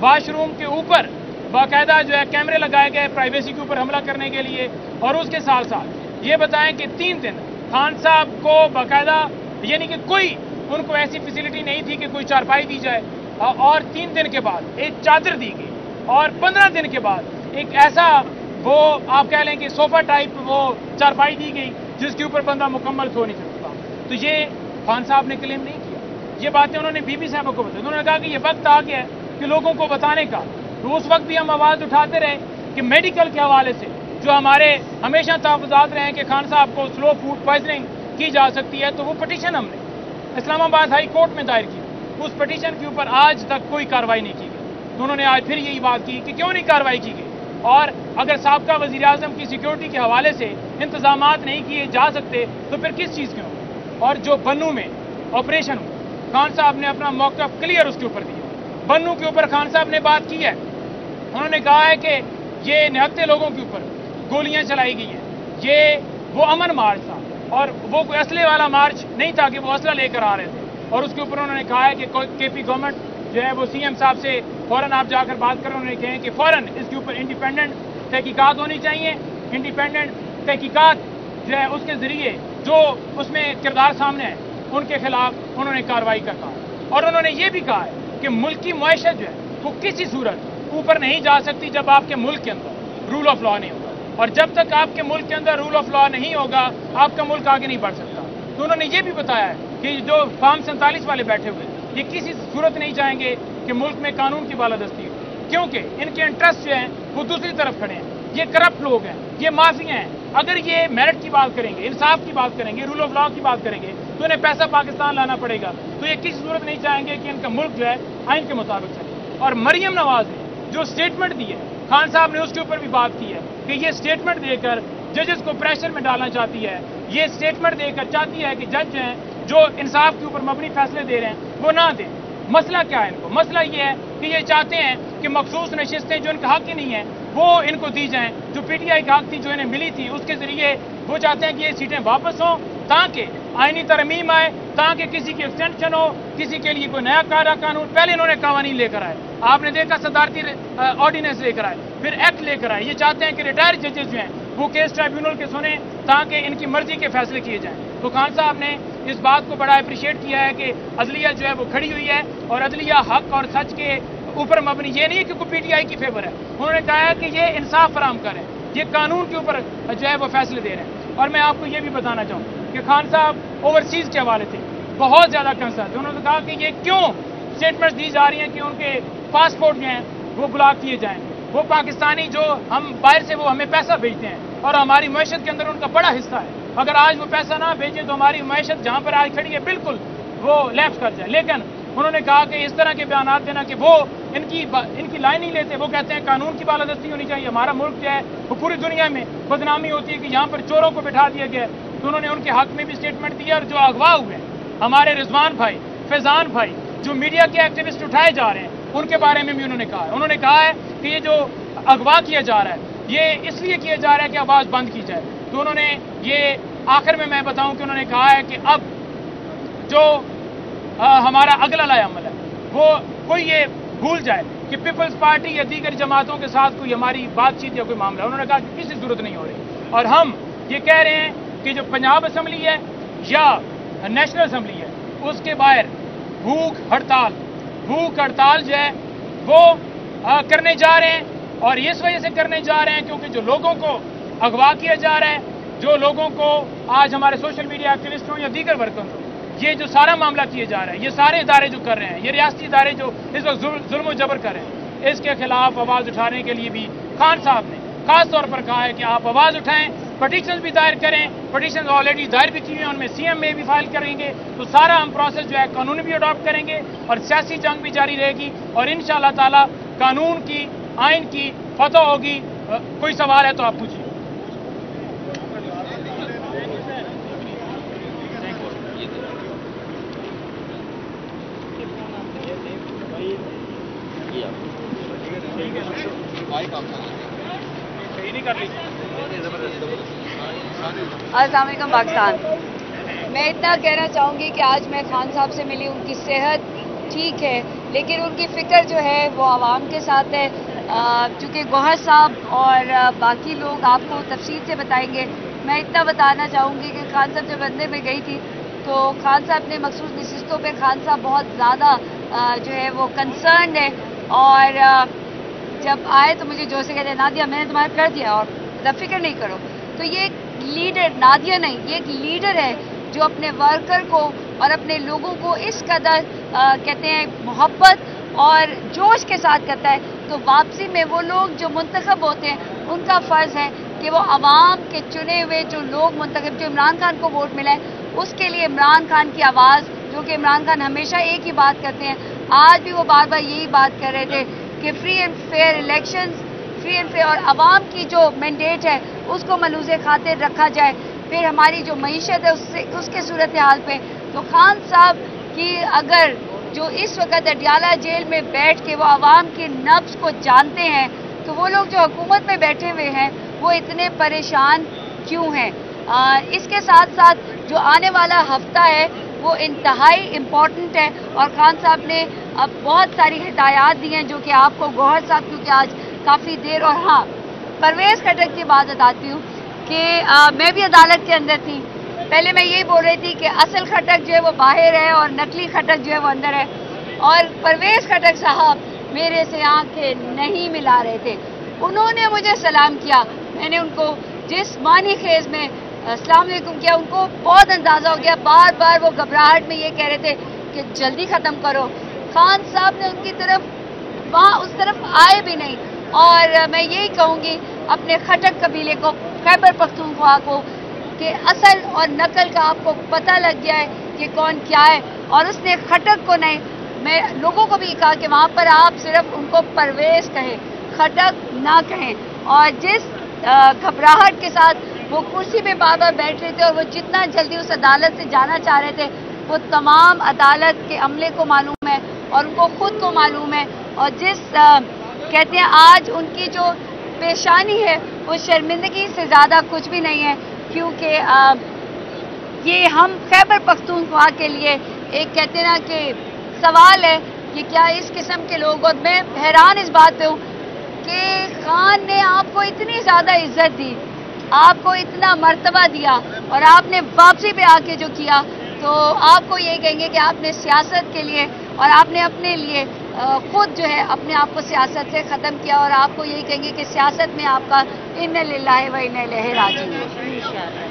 Wash room کے اوپر باقاعدہ جو ہے کیمرے لگائے گئے پرائیویسی کے اوپر حملہ کرنے کے لیے، اور اس کے ساتھ ساتھ یہ بتائیں کہ 3 دن خان صاحب کو باقاعدہ یعنی کہ کوئی ان کو ایسی فیسلٹی نہیں تھی کہ کوئی چارپائی دی جائے، اور 3 دن کے بعد ایک چادر دی گئی، اور 15 دن کے بعد ایک ایسا وہ آپ کہہ لیں کہ صوفہ ٹائپ وہ چارپائی دی گئی جس کے اوپر بندہ مکمل سو نہیں سکتا۔ تو یہ خان صاحب نے کلیم نہیں کیا، یہ باتیں انہوں نے بی بی صاحبہ کو بتائی۔ انہوں نے کہا کہ یہ وقت آ گیا ہے کہ لوگوں کو بتانے کا، تو اس وقت بھی ہم آواز اٹھاتے رہے کہ میڈیکل کے حوالے سے جو ہمارے ہمیشہ تحفظات رہے ہیں کہ خان صاحب کو سلو فوڈ پوائزننگ کی جا سکتی ہے، تو وہ پٹیشن ہم نے اسلام آباد ہائی کورٹ میں دائر کی، اس پٹیشن کے اوپر آج تک کوئی کارروائی نہیں کی گئی۔ تو انہوں نے آج پھر یہی بات کی کہ کیوں نہیں کارروائی کی گئی، اور اگر سابقہ وزیر اعظم کی سیکیورٹی کے حوالے سے انتظامات نہیں کیے جا سکتے تو پھر کس چیز کے ہوں۔ اور جو بنو میں آپریشن ہوا، خان صاحب نے اپنا موقف کلیئر اس کے اوپر دیا۔ بنو کے اوپر خان صاحب نے بات کی ہے، انہوں نے کہا ہے کہ یہ نہتے لوگوں کے اوپر گولیاں چلائی گئی ہیں، یہ وہ امن مارچ تھا اور وہ کوئی اسلحے والا مارچ نہیں تھا کہ وہ اسلحہ لے کر آ رہے تھے۔ اور اس کے اوپر انہوں نے کہا ہے کہ کے پی گورنمنٹ جو ہے وہ سی ایم صاحب سے فوراً آپ جا کر بات کریں، انہوں نے کہا کہ فوراً اس کے اوپر انڈیپینڈنٹ تحقیقات ہونی چاہیے، انڈیپینڈنٹ تحقیقات جو ہے اس کے ذریعے جو اس میں کردار سامنے ہے ان کے خلاف انہوں نے کارروائی کا کہا۔ اور انہوں نے یہ بھی کہا ہے کہ ملک کی معیشت جو ہے وہ کسی صورت اوپر نہیں جا سکتی جب آپ کے ملک کے اندر رول آف لا نہیں ہوگا، اور جب تک آپ کے ملک کے اندر رول آف لا نہیں ہوگا آپ کا ملک آگے نہیں بڑھ سکتا۔ تو انہوں نے یہ بھی بتایا ہے کہ جو فارم 47 والے بیٹھے ہوئے یہ کسی صورت نہیں چاہیں گے کہ ملک میں قانون کی بالادستی ہو، کیونکہ ان کے انٹرسٹ جو ہیں وہ دوسری طرف کھڑے ہیں، یہ کرپٹ لوگ ہیں، یہ مافیا ہیں۔ اگر یہ میرٹ کی بات کریں گے، انصاف کی بات کریں گے، رول آف لا کی بات کریں گے تو انہیں پیسہ پاکستان لانا پڑے گا، تو یہ کسی صورت نہیں چاہیں گے کہ ان کا ملک جو ہے آئین کے مطابق چلے۔ اور مریم نواز نے جو سٹیٹمنٹ دی ہے، خان صاحب نے اس کے اوپر بھی بات کی ہے کہ یہ سٹیٹمنٹ دے کر ججز کو پریشر میں ڈالنا چاہتی ہے، یہ سٹیٹمنٹ دے کر چاہتی ہے کہ جج جو ہیں جو انصاف کے اوپر مبنی فیصلے دے رہے ہیں وہ نہ دیں۔ مسئلہ کیا ہے ان کو؟ مسئلہ یہ ہے کہ یہ چاہتے ہیں کہ مخصوص نشستیں جو ان کا حق ہی نہیں ہیں وہ ان کو دی جائیں، جو پی ٹی آئی کا حق تھی جو انہیں ملی تھی اس کے ذریعے وہ چاہتے ہیں کہ یہ سیٹیں واپس ہوں تاکہ آئینی ترمیم آئے، تاکہ کسی کی ایکسٹینشن ہو، کسی کے لیے کوئی نیا قانون۔ پہلے انہوں نے قوانین لے کر آئے، آپ نے دیکھا صدارتی آرڈیننس لے کر آئے، پھر ایکٹ لے کر آئے۔ یہ چاہتے ہیں کہ ریٹائر ججز جو ہیں وہ کیس ٹرائیبیونل کے سنیں تاکہ ان کی مرضی کے فیصلے کیے جائیں۔ تو خان صاحب نے اس بات کو بڑا اپریشیٹ کیا ہے کہ عدلیہ جو ہے وہ کھڑی ہوئی ہے، اور عدلیہ حق اور سچ کے اوپر مبنی، یہ نہیں ہے کہ کوئی پی ٹی آئی کی فیور ہے۔ انہوں نے کہا ہے کہ یہ انصاف فراہم کریں، یہ قانون کے اوپر جو ہے وہ فیصلے دے رہے ہیں۔ اور میں آپ کو یہ بھی بتانا چاہوں کہ خان صاحب اوورسیز کے حوالے سے بہت زیادہ کنسرن تھے۔ انہوں نے کہا کہ یہ کیوں سٹیٹمنٹس دی جا رہی ہیں کہ ان کے پاسپورٹ جو ہیں وہ بلاک کیے جائیں، وہ پاکستانی جو ہم باہر سے وہ ہمیں پیسہ بھیجتے ہیں اور ہماری معیشت کے اندر ان کا بڑا حصہ ہے، اگر آج وہ پیسہ نہ بھیجیں تو ہماری معیشت جہاں پر آج کھڑی ہے بالکل وہ لیپس کر جائے۔ لیکن انہوں نے کہا کہ اس طرح کے بیانات دینا کہ وہ ان کی لائن نہیں لیتے، وہ کہتے ہیں قانون کی بالادستی ہونی چاہیے، ہمارا ملک جو ہے وہ پوری دنیا میں بدنامی ہوتی ہے کہ یہاں پر چوروں کو بٹھا دیا گیا ہے۔ تو انہوں نے ان کے حق میں بھی سٹیٹمنٹ دیا، اور جو اغوا ہوئے ہیں ہمارے رضوان بھائی، فیضان بھائی، جو میڈیا کے ایکٹیوسٹ اٹھائے جا رہے ہیں ان کے بارے میں بھی انہوں نے کہا ہے۔ انہوں نے کہا ہے کہ یہ جو اغوا کیا جا رہا ہے یہ اس لیے کیا جا رہا ہے کہ آواز بند کی جائے۔ تو انہوں نے یہ آخر میں بتاؤں کہ انہوں نے کہا ہے کہ اب جو ہمارا اگلا لائے عمل ہے وہ کوئی یہ بھول جائے کہ پیپلز پارٹی یا دیگر جماعتوں کے ساتھ کوئی ہماری بات چیت یا کوئی معاملہ ہے۔ انہوں نے کہا کہ کسی ضرورت نہیں ہو رہی، اور ہم یہ کہہ رہے ہیں کہ جو پنجاب اسمبلی ہے یا نیشنل اسمبلی ہے اس کے باہر بھوک ہڑتال جو ہے وہ کرنے جا رہے ہیں، اور اس وجہ سے کرنے جا رہے ہیں کیونکہ جو لوگوں کو اغوا کیا جا رہا ہے، جو لوگوں کو آج ہمارے سوشل میڈیا ایکٹیوسٹ ہوں یا دیگر ورکرز ہوں، یہ جو سارا معاملہ کیا جا رہا ہے، یہ سارے ادارے جو کر رہے ہیں، یہ ریاستی ادارے جو اس وقت ظلم و جبر کر رہے ہیں، اس کے خلاف آواز اٹھانے کے لیے بھی خان صاحب نے خاص طور پر کہا ہے کہ آپ آواز اٹھائیں، پٹیشنز بھی دائر کریں، پٹیشنز آلریڈی دائر بھی کی ہوئی ہیں، ان میں سی ایم میں بھی فائل کریں گے، تو سارا ہم پروسیس جو ہے قانونی بھی اڈاپٹ کریں گے اور سیاسی جنگ بھی جاری رہے گی، اور انشاءاللہ تعالی قانون کی، آئین کی فتح ہوگی۔ کوئی سوال ہے تو آپ پوچھیے۔ السلام علیکم پاکستان۔ میں اتنا کہنا چاہوں گی کہ آج میں خان صاحب سے ملی، ان کی صحت ٹھیک ہے، لیکن ان کی فکر جو ہے وہ عوام کے ساتھ ہے. چونکہ گوہر صاحب اور باقی لوگ آپ کو تفصیل سے بتائیں گے. میں اتنا بتانا چاہوں گی کہ خان صاحب جب بندے میں گئی تھی تو خان صاحب نے مخصوص نشستوں پہ خان صاحب بہت زیادہ جو ہے وہ کنسرنڈ ہے. اور جب آئے تو مجھے جو سے کہتے ہیں نادیہ میں نے تمہارا کر دیا اور فکر نہیں کرو. تو یہ ایک لیڈر، نادیہ نہیں، یہ ایک لیڈر ہے جو اپنے ورکر کو اور اپنے لوگوں کو اس قدر کہتے ہیں محبت اور جوش کے ساتھ کرتا ہے. تو واپسی میں وہ لوگ جو منتخب ہوتے ہیں ان کا فرض ہے کہ وہ عوام کے چنے ہوئے جو لوگ منتخب، جو عمران خان کو ووٹ ملا ہے اس کے لیے عمران خان کی آواز، جو کہ عمران خان ہمیشہ ایک ہی بات کرتے ہیں، آج بھی وہ بار بار یہی بات کر رہے تھے کہ free and fair elections, free and fair, اور عوام کی جو مینڈیٹ ہے اس کو ملوث خاطر رکھا جائے. پھر ہماری جو معیشت ہے اس کے صورتحال پہ تو خان صاحب کی اگر جو اس وقت اڈیالہ جیل میں بیٹھ کے وہ عوام کی نبض کو جانتے ہیں تو وہ لوگ جو حکومت میں بیٹھے ہوئے ہیں وہ اتنے پریشان کیوں ہیں. اس کے ساتھ ساتھ جو آنے والا ہفتہ ہے وہ انتہائی امپورٹنٹ ہے اور خان صاحب نے اب بہت ساری ہدایات دی ہیں جو کہ آپ کو گوہر صاحب، کیونکہ آج کافی دیر، اور ہاں پرویز خٹک کی بات بتاتی ہوں کہ میں بھی عدالت کے اندر تھی. پہلے میں یہی بول رہی تھی کہ اصل خٹک جو ہے وہ باہر ہے اور نقلی خٹک جو ہے وہ اندر ہے، اور پرویز خٹک صاحب میرے سے آنکھیں نہیں ملا رہے تھے. انہوں نے مجھے سلام کیا، میں نے ان کو جسمانی خیز میں السلام علیکم کیا. ان کو بہت اندازہ ہو گیا، بار بار وہ گھبراہٹ میں یہ کہہ رہے تھے کہ جلدی ختم کرو. خان صاحب نے ان کی طرف وہاں اس طرف آئے بھی نہیں. اور میں یہی کہوں گی اپنے خٹک قبیلے کو، خیبر پختونخوا کو، کہ اصل اور نقل کا آپ کو پتہ لگ گیا ہے کہ کون کیا ہے. اور اس نے خٹک کو نہیں، میں لوگوں کو بھی کہا کہ وہاں پر آپ صرف ان کو پرویز کہیں، خٹک نہ کہیں. اور جس گھبراہٹ کے ساتھ وہ کرسی پہ بار بار بیٹھ رہے تھے اور وہ جتنا جلدی اس عدالت سے جانا چاہ رہے تھے وہ تمام عدالت کے عملے کو معلوم ہے اور ان کو خود کو معلوم ہے. اور جس کہتے ہیں آج ان کی جو پیشانی ہے وہ شرمندگی سے زیادہ کچھ بھی نہیں ہے، کیونکہ یہ ہم خیبر پختونخوا کے لیے ایک کہتے ہیں نا کہ سوال ہے کہ کیا اس قسم کے لوگ، اور میں حیران اس بات پہ ہوں کہ خان نے آپ کو اتنی زیادہ عزت دی، آپ کو اتنا مرتبہ دیا، اور آپ نے واپسی پہ آ کے جو کیا تو آپ کو یہ کہیں گے کہ آپ نے سیاست کے لیے اور آپ نے اپنے لیے خود جو ہے اپنے آپ کو سیاست سے ختم کیا، اور آپ کو یہی کہیں گے کہ سیاست میں آپ کا ان للہ و انا الیہ راجعون.